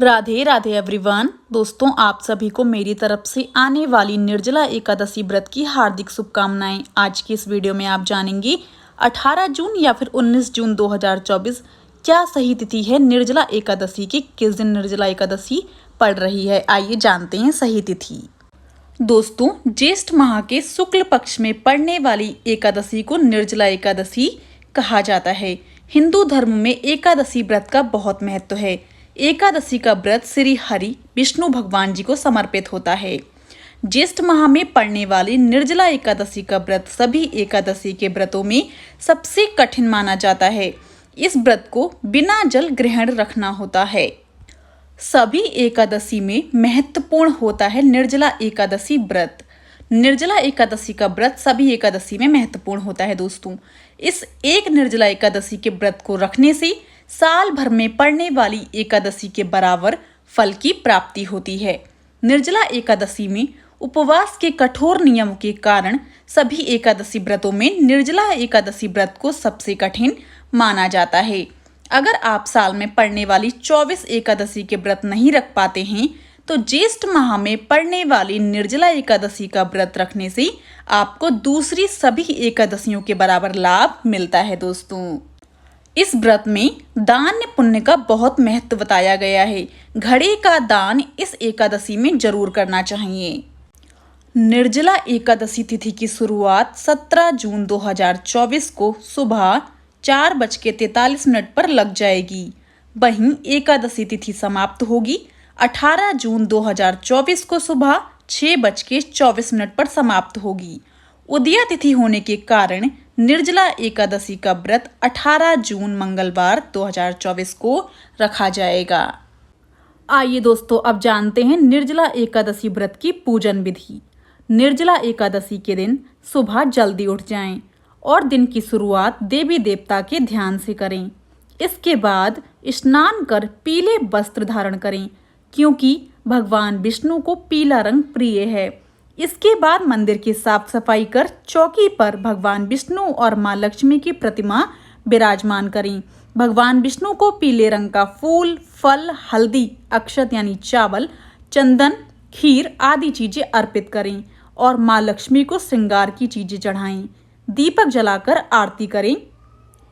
Radhe Radhe everyone. दोस्तों, आप सभी को मेरी तरफ से आने वाली निर्जला एकादशी व्रत की हार्दिक शुभकामनाएं। आज की इस वीडियो में आप जानेंगे 18 जून या फिर 19 जून 2024 क्या सही तिथि है निर्जला एकादशी की, किस दिन निर्जला एकादशी पड़ रही है। आइए जानते हैं सही तिथि। दोस्तों, ज्येष्ठ माह के शुक्ल पक्ष में पड़ने वाली एकादशी को निर्जला एकादशी कहा जाता है। हिंदू धर्म में एकादशी व्रत का बहुत महत्व है। एकादशी का व्रत श्री हरि विष्णु भगवान जी को समर्पित होता है। ज्येष्ठ माह में पड़ने वाली निर्जला एकादशी का व्रत सभी एकादशी के व्रतों में सबसे कठिन माना जाता है। इस व्रत को बिना जल ग्रहण रखना होता है। सभी एकादशी में महत्वपूर्ण होता है निर्जला एकादशी व्रत। निर्जला एकादशी का व्रत सभी एकादशी में महत्वपूर्ण होता है। दोस्तों, इस एक निर्जला एकादशी के व्रत को रखने से साल भर में पड़ने वाली एकादशी के बराबर फल की प्राप्ति होती है। निर्जला एकादशी में उपवास के कठोर नियमों के कारण सभी एकादशी व्रतों में निर्जला एकादशी व्रत को सबसे कठिन माना जाता है। अगर आप साल में पड़ने वाली 24 एकादशी के व्रत नहीं रख पाते हैं तो ज्येष्ठ माह में पड़ने वाली निर्जला एकादशी का व्रत रखने से आपको दूसरी सभी एकादशियों के बराबर लाभ मिलता है। दोस्तों, इस व्रत में दान पुण्य का बहुत महत्व बताया गया है। घड़े का दान इस एकादशी में जरूर करना चाहिए। निर्जला एकादशी तिथि की शुरुआत 17 जून 2024 को सुबह 4:43 पर लग जाएगी। वहीं एकादशी तिथि समाप्त होगी 18 जून 2024 को सुबह 6:24 पर समाप्त होगी। उदया तिथि होने के कारण निर्जला एकादशी का व्रत 18 जून मंगलवार 2024 को रखा जाएगा। आइए दोस्तों, अब जानते हैं निर्जला एकादशी व्रत की पूजन विधि। निर्जला एकादशी के दिन सुबह जल्दी उठ जाएं और दिन की शुरुआत देवी देवता के ध्यान से करें। इसके बाद स्नान कर पीले वस्त्र धारण करें, क्योंकि भगवान विष्णु को पीला रंग प्रिय है। इसके बाद मंदिर की साफ सफाई कर चौकी पर भगवान विष्णु और माँ लक्ष्मी की प्रतिमा विराजमान करें। भगवान विष्णु को पीले रंग का फूल, फल, हल्दी, अक्षत यानी चावल, चंदन, खीर आदि चीजें अर्पित करें और माँ लक्ष्मी को श्रृंगार की चीजें चढ़ाएं। दीपक जलाकर आरती करें।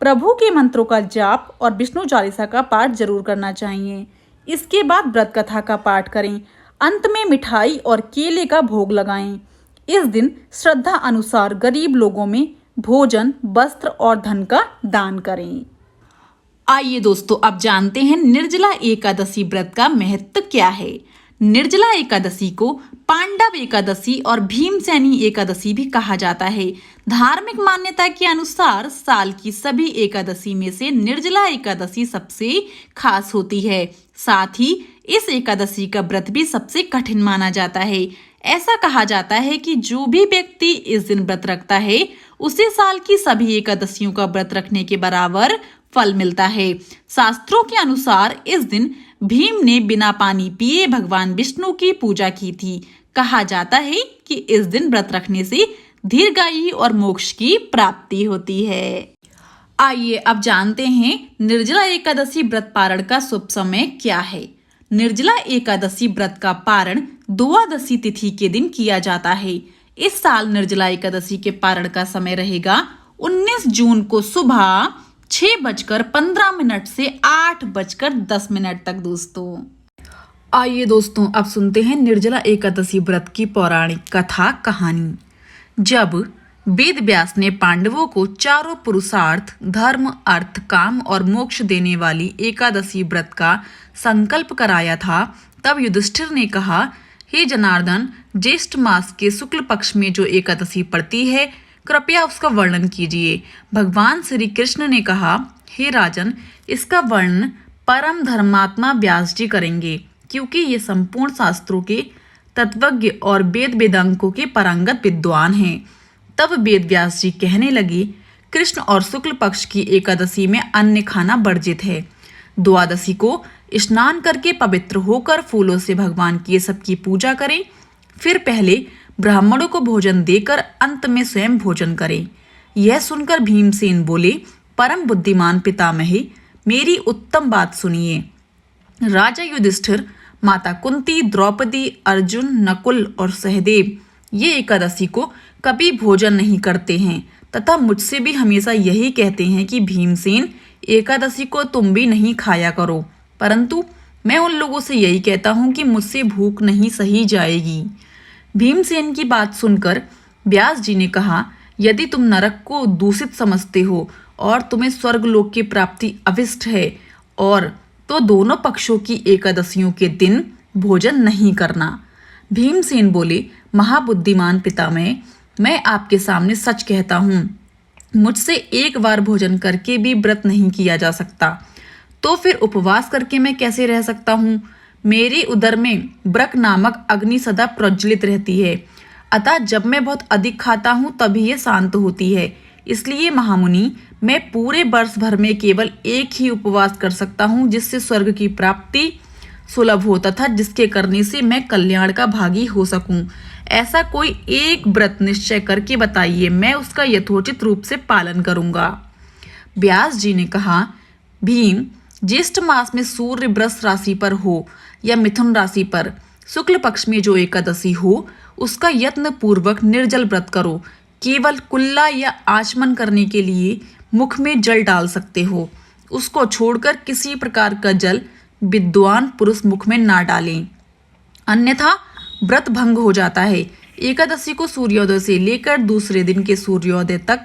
प्रभु के मंत्रों का जाप और विष्णु चालीसा का पाठ जरूर करना चाहिए। इसके बाद व्रत कथा का पाठ करें। अंत में मिठाई और केले का भोग लगाएं। इस दिन श्रद्धा अनुसार गरीब लोगों में भोजन, वस्त्र और धन का दान करें। आइए दोस्तों, अब जानते हैं निर्जला एकादशी व्रत का महत्व क्या है। निर्जला एकादशी को पांडव एकादशी और भीमसेनी एकादशी भी कहा जाता है। धार्मिक मान्यता के अनुसार साल की सभी एकादशी में से निर्जला एकादशी सबसे खास होती है। साथ ही इस एकादशी का व्रत भी सबसे कठिन माना जाता है। ऐसा कहा जाता है कि जो भी व्यक्ति इस दिन व्रत रखता है उसे साल की सभी एकादशियों का व्रत रखने के बराबर फल मिलता है। शास्त्रों के अनुसार इस दिन भीम ने बिना पानी पिए भगवान विष्णु की पूजा की थी। कहा जाता है कि इस दिन व्रत रखने से दीर्घायु और मोक्ष की प्राप्ति होती है। आइए अब जानते हैं निर्जला एकादशी व्रत पारण का शुभ समय क्या है। निर्जला एकादशी व्रत का पारण द्वादशी तिथि के दिन किया जाता है। इस साल निर्जला एकादशी के पारण का समय रहेगा 19 जून को सुबह 6:15 से 8:10 तक। दोस्तों, आइए दोस्तों, अब सुनते हैं निर्जला एकादशी व्रत की पौराणिक कथा कहानी। जब वेद व्यास ने पांडवों को चारों पुरुषार्थ धर्म, अर्थ, काम और मोक्ष देने वाली एकादशी व्रत का संकल्प कराया था, तब युधिष्ठिर ने कहा, हे जनार्दन, ज्येष्ठ मास के शुक्ल पक्ष में जो एकादशी पड़ती है कृपया उसका वर्णन कीजिए। भगवान श्री कृष्ण ने कहा, हे राजन, इसका वर्णन परम धर्मात्मा व्यास जी करेंगे, क्योंकि ये संपूर्ण शास्त्रों के तत्वज्ञ और वेद वेदांगों के पारंगत विद्वान हैं। तब वेद व्यास जी कहने लगे, कृष्ण और शुक्ल पक्ष की एकादशी में अन्न खाना वर्जित है। द्वादशी को स्नान करके पवित्र होकर फूलों से भगवान केशव की पूजा करें। फिर पहले ब्राह्मणों को भोजन देकर अंत में स्वयं भोजन करें। यह सुनकर भीमसेन बोले, परम बुद्धिमान पितामहे, मेरी उत्तम बात सुनिए। राजा युधिष्ठिर, माता कुंती, द्रौपदी, अर्जुन, नकुल और सहदेव ये एकादशी को कभी भोजन नहीं करते हैं तथा मुझसे भी हमेशा यही कहते हैं कि भीमसेन, एकादशी को तुम भी नहीं खाया करो, परंतु मैं उन लोगों से यही कहता हूँ कि मुझसे भूख नहीं सही जाएगी। भीमसेन की बात सुनकर व्यास जी ने कहा, यदि तुम नरक को दूषित समझते हो और तुम्हें स्वर्गलोक की प्राप्ति अभिष्ट है और तो दोनों पक्षों की एकादशियों के दिन भोजन नहीं करना। भीमसेन बोले, महाबुद्धिमान पितामह, मैं आपके सामने सच कहता हूँ, मुझसे एक बार भोजन करके भी व्रत नहीं किया जा सकता, तो फिर उपवास करके मैं कैसे रह सकता हूँ। मेरे उदर में ब्रक नामक अग्नि सदा प्रज्वलित रहती है, अतः जब मैं बहुत अधिक खाता हूँ तभी ये शांत होती है। इसलिए महामुनि, मैं पूरे वर्ष भर में केवल एक ही उपवास कर सकता हूँ जिससे स्वर्ग की प्राप्ति सुलभ हो तथा जिसके करने से मैं कल्याण का भागी हो सकूं। ऐसा कोई एक व्रत निश्चय करके बताइए, मैं उसका यथोचित रूप से पालन करूंगा। व्यास जी ने कहा, भीम, ज्येष्ठ मास में सूर्य वृष राशि पर हो या मिथुन राशि पर शुक्ल पक्ष में जो एकादशी हो, उसका यत्न पूर्वक निर्जल व्रत करो। केवल कुल्ला या आचमन करने के लिए मुख में जल डाल सकते हो, उसको छोड़कर किसी प्रकार का जल विद्वान पुरुष मुख में ना डालें, अन्यथा व्रत भंग हो जाता है। एकादशी को सूर्योदय से लेकर दूसरे दिन के सूर्योदय तक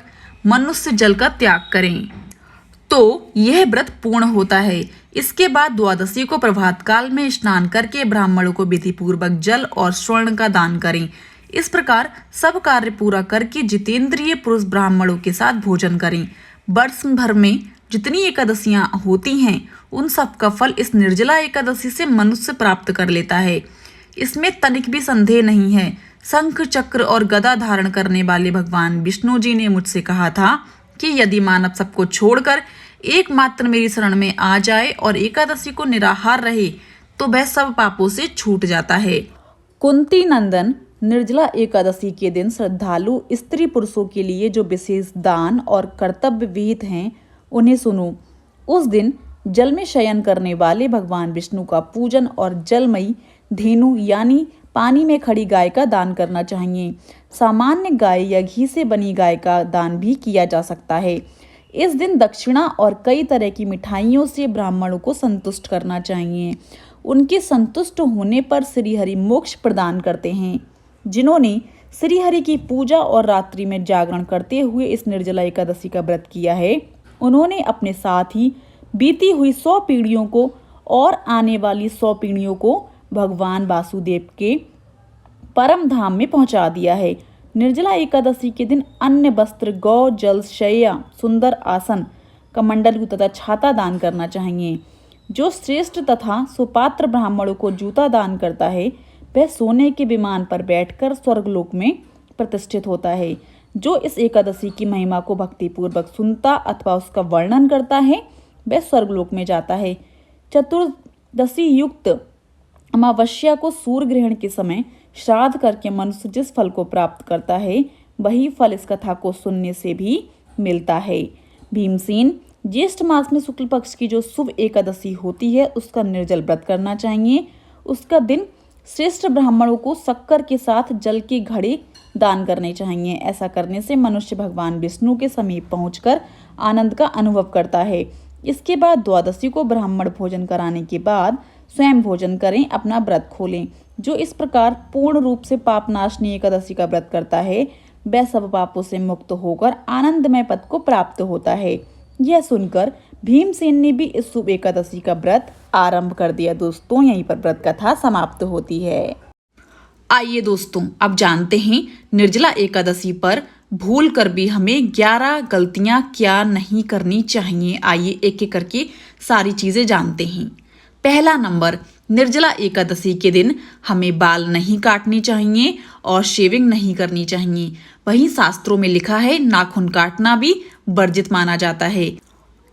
मनुष्य जल का त्याग करें तो यह व्रत पूर्ण होता है। इसके बाद द्वादशी को प्रभात काल में स्नान करके ब्राह्मणों को विधि पूर्वक जल और स्वर्ण का दान करें। इस प्रकार सब कार्य पूरा करके जितेंद्रिय पुरुष ब्राह्मणों के साथ भोजन करें। वर्ष भर में जितनी एकादशियां होती हैं उन सब का फल इस निर्जला एकादशी से मनुष्य प्राप्त कर लेता है, इसमें तनिक भी संदेह नहीं है। शंख चक्र और गदा धारण करने वाले भगवान विष्णु जी ने मुझसे कहा था कि यदि मानव सबको छोड़कर एकमात्र मेरी शरण में आ जाए और एकादशी को निराहार रहे तो वह सब पापों से छूट जाता है। कुंती नंदन, निर्जला एकादशी के दिन श्रद्धालु स्त्री पुरुषों के लिए जो विशेष दान और कर्तव्य विहित हैं उन्हें सुनो। उस दिन जल में शयन करने वाले भगवान विष्णु का पूजन और जलमयी धेनु यानी पानी में खड़ी गाय का दान करना चाहिए। सामान्य गाय या घी से बनी गाय का दान भी किया जा सकता है। इस दिन दक्षिणा और कई तरह की मिठाइयों से ब्राह्मणों को संतुष्ट करना चाहिए। उनके संतुष्ट होने पर श्रीहरि मोक्ष प्रदान करते हैं। जिन्होंने श्रीहरि की पूजा और रात्रि में जागरण करते हुए इस निर्जला एकादशी का व्रत किया है, उन्होंने अपने साथ ही बीती हुई 100 पीढ़ियों को और आने वाली 100 पीढ़ियों को भगवान वासुदेव के परम धाम में पहुंचा दिया है। निर्जला एकादशी के दिन अन्य वस्त्र, गौ, जल, शैया, सुंदर आसन, कमंडलू तथा छाता दान करना चाहिए। जो श्रेष्ठ तथा सुपात्र ब्राह्मणों को जूता दान करता है वह सोने के विमान पर बैठकर स्वर्गलोक में प्रतिष्ठित होता है। जो इस एकादशी की महिमा को भक्तिपूर्वक सुनता अथवा उसका वर्णन करता है वह स्वर्गलोक में जाता है। चतुर्दशी युक्त अमावस्या को सूर्य ग्रहण के समय श्राद्ध करके मनुष्य जिस फल को प्राप्त करता है वही फल इस कथा को सुनने से भी मिलता है। भीमसेन, ज्येष्ठ मास में शुक्ल पक्ष की जो शुभ एकादशी होती है उसका निर्जल व्रत करना चाहिए। उसका दिन श्रेष्ठ ब्राह्मणों को शक्कर के साथ जल के घड़े दान करने चाहिए। ऐसा करने से मनुष्य भगवान विष्णु के समीप पहुंचकर आनंद का अनुभव करता है। इसके बाद द्वादशी को ब्राह्मण भोजन कराने के बाद स्वयं भोजन करें, अपना व्रत खोलें। जो इस प्रकार पूर्ण रूप से पापनाशनी एकादशी का व्रत करता है वह सब पापों से मुक्त होकर आनंदमय पद को प्राप्त होता है। यह सुनकर भीमसेन ने भी इस शुभ एकादशी का व्रत आरंभ कर दिया। दोस्तों, यहीं पर व्रत कथा समाप्त होती है। आइए दोस्तों, अब जानते हैं निर्जला एकादशी पर भूल कर भी हमें 11 गलतियां क्या नहीं करनी चाहिए। आइए एक एक करके सारी चीजें जानते हैं। पहला नंबर, निर्जला एकादशी के दिन हमें बाल नहीं काटने चाहिए और शेविंग नहीं करनी चाहिए। वहीं शास्त्रों में लिखा है नाखून काटना भी वर्जित माना जाता है,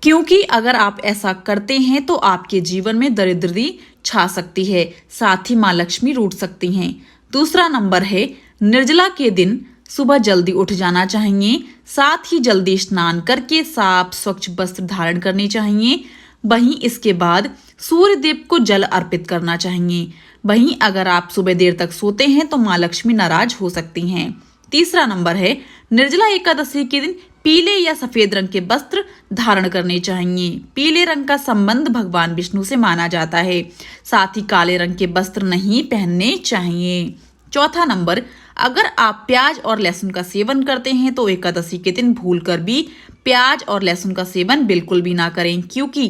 क्योंकि अगर आप ऐसा करते हैं तो आपके जीवन में दरिद्री छा सकती है, साथ ही माँ लक्ष्मी रूठ सकती हैं। दूसरा नंबर है, निर्जला के दिन सुबह जल्दी उठ जाना चाहिए, साथ ही जल्दी स्नान करके साफ स्वच्छ वस्त्र धारण करने चाहिए। वहीं इसके बाद सूर्य देव को जल अर्पित करना चाहिए। वहीं अगर आप सुबह देर तक सोते हैं तो माँ लक्ष्मी नाराज हो सकती हैं। तीसरा नंबर है, निर्जला एकादशी के दिन पीले या सफेद रंग के वस्त्र धारण करने चाहिए। पीले रंग का संबंध भगवान विष्णु से माना जाता है। साथ ही काले रंग के वस्त्र नहीं पहनने चाहिए। चौथा नंबर, अगर आप प्याज और लहसुन का सेवन करते हैं तो एकादशी के दिन भूलकर भी प्याज और लहसुन का सेवन बिल्कुल भी ना करें, क्योंकि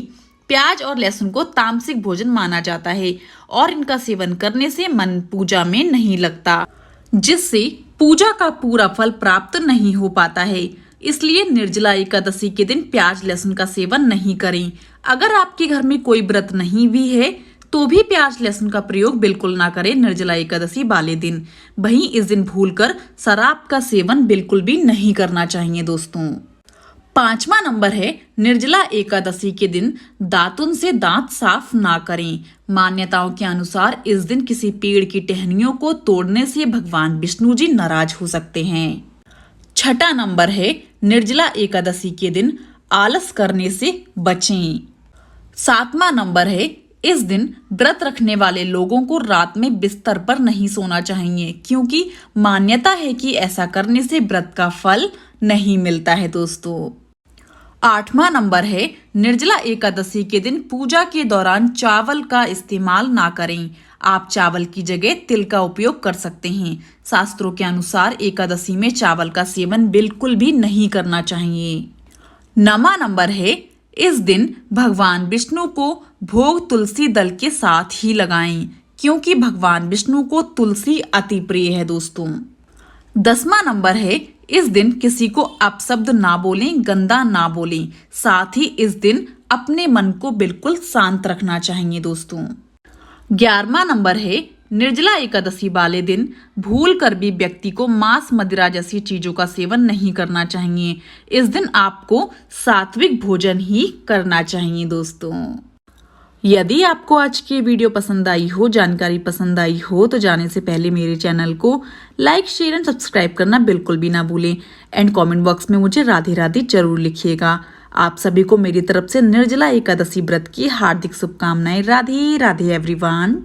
प्याज और लहसुन को तामसिक भोजन माना जाता है और इनका सेवन करने से मन पूजा में नहीं लगता, जिससे पूजा का पूरा फल प्राप्त नहीं हो पाता है। इसलिए निर्जला एकादशी के दिन प्याज लहसुन का सेवन नहीं करें। अगर आपके घर में कोई व्रत नहीं भी है तो भी प्याज लहसुन का प्रयोग बिल्कुल ना करें निर्जला एकादशी वाले दिन। वहीं इस दिन भूलकर शराब का सेवन बिल्कुल भी नहीं करना चाहिए दोस्तों। पांचवा नंबर है, निर्जला एकादशी के दिन दातुन से दांत साफ ना करें। मान्यताओं के अनुसार इस दिन किसी पेड़ की टहनियों को तोड़ने से भगवान विष्णु जी नाराज हो सकते हैं। छठा नंबर है, निर्जला एकादशी के दिन आलस करने से बचें। सातवां नंबर है, इस दिन व्रत रखने वाले लोगों को रात में बिस्तर पर नहीं सोना चाहिए, क्योंकि मान्यता है कि ऐसा करने से व्रत का फल नहीं मिलता है दोस्तों। आठवां नंबर है, निर्जला एकादशी के दिन पूजा के दौरान चावल का इस्तेमाल ना करें। आप चावल की जगह तिल का उपयोग कर सकते हैं। शास्त्रों के अनुसार एकादशी में चावल का सेवन बिल्कुल भी नहीं करना चाहिए। नौवां नंबर है, इस दिन भगवान विष्णु को भोग तुलसी दल के साथ ही लगाएं, क्योंकि भगवान विष्णु को तुलसी अति प्रिय है दोस्तों। 10वां नंबर है, इस दिन किसी को अपशब्द ना बोलें, गंदा ना बोलें। साथ ही इस दिन अपने मन को बिल्कुल शांत रखना चाहिए दोस्तों। 11वां नंबर है, निर्जला एकादशी वाले दिन भूल कर भी व्यक्ति को मांस मदिरा जैसी चीजों का सेवन नहीं करना चाहिए। इस दिन आपको सात्विक भोजन ही करना चाहिए दोस्तों। यदि आपको आज की वीडियो पसंद आई हो, जानकारी पसंद आई हो, तो जाने से पहले मेरे चैनल को लाइक, शेयर एंड सब्सक्राइब करना बिल्कुल भी ना भूलें। एंड कमेंट बॉक्स में मुझे राधे राधे जरूर लिखिएगा। आप सभी को मेरी तरफ से निर्जला एकादशी व्रत की हार्दिक शुभकामनाएं। राधे राधे एवरीवन।